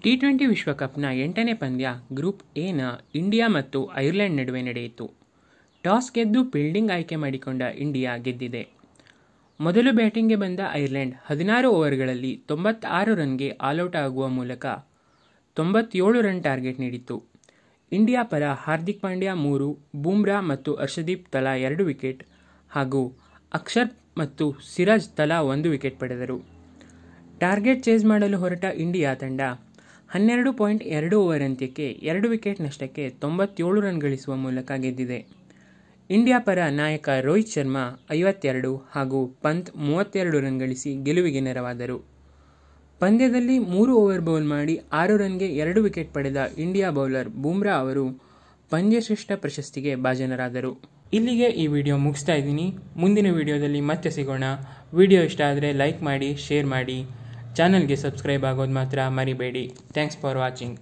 T20 ವಿಶ್ವಕಪ್ನ 8ನೇ ಪಂದ್ಯ group ಎನ India ಮತ್ತು ಐರ್ಲೆಂಡ್ ನಡುವೆ ನಡೆಯಿತು. ಟಾಸ್ ಗೆದ್ದು ಫೀಲ್ಡಿಂಗ್ ಆಯ್ಕೆ ಮಾಡಿಕೊಂಡ ಇಂಡಿಯಾ ಗೆದ್ದಿದೆ. ಮೊದಲು ಬ್ಯಾಟಿಂಗ್ಗೆ ಬಂದ ಐರ್ಲೆಂಡ್ 16 ಓವರ್ಗಳಲ್ಲಿ 96 ರನ್ಗೆ ಆಲ್ಔಟ್ ಆಗುವ ಮೂಲಕ 97 ರನ್ ಟಾರ್ಗೆಟ್ ನೀಡಿತು. ಇಂಡಿಯಾ ಪರ ಹಾರ್ದಿಕ್ ಪಾಂಡ್ಯ 3, ಬೂಮ್ರಾ ಮತ್ತು ಹರ್ಷದೀಪ್ ತಲಾ 2 ವಿಕೆಟ್ ಹಾಗೂ ಅಕ್ಷರ್ ಮತ್ತು ಸಿರಾಜ್ ತಲಾ 1 ವಿಕೆಟ್ ಪಡೆದರು. ಟಾರ್ಗೆಟ್ ಚೇಸ್ ಮಾಡಲು ಹೊರಟ ಇಂಡಿಯಾ ತಂಡ 12.2 ಓವರ್ ಅಂತ್ಯಕ್ಕೆ 2 ವಿಕೆಟ್ ನಷ್ಟಕ್ಕೆ 97 ರನ್ ಗಳಿಸುವ ಮೂಲಕ ಗೆದ್ದಿದೆ. ಇಂಡಿಯಾ ಪರ ನಾಯಕ ರೋಹಿತ್ ಶರ್ಮಾ 52 ಹಾಗೂ ಪಂತ್ 32 ರನ್ ಗಳಿಸಿ ಗೆಲುವಿಗೆ ನೆರವಾದರು. ಪಂದ್ಯದಲ್ಲಿ 3 ಓವರ್ ಬೌಲ್ ಮಾಡಿ 6 ರನ್ಗೆ 2 ವಿಕೆಟ್ ಪಡೆದ ಇಂಡಿಯಾ ಬೌಲರ್ ಬೂಮ್ರಾ ಅವರು ಪಂದ್ಯಶ್ರೇಷ್ಠ ಪ್ರಶಸ್ತಿಗೆ ಭಾಜನರಾದರು. ಇಲ್ಲಿಗೆ ಈ ವಿಡಿಯೋ ಮುಗಿಸ್ತಾ ಇದ್ದೀನಿ. ಮುಂದಿನ ವಿಡಿಯೋದಲ್ಲಿ ಮತ್ತೆ ಸಿಗೋಣ. ವಿಡಿಯೋ ಇಷ್ಟ ಆದರೆ ಲೈಕ್ ಮಾಡಿ, ಶೇರ್ ಮಾಡಿ, ಚಾನಲ್ಗೆ ಸಬ್ಸ್ಕ್ರೈಬ್ ಆಗೋದು ಮಾತ್ರ ಮರಿಬೇಡಿ. Thanks for watching.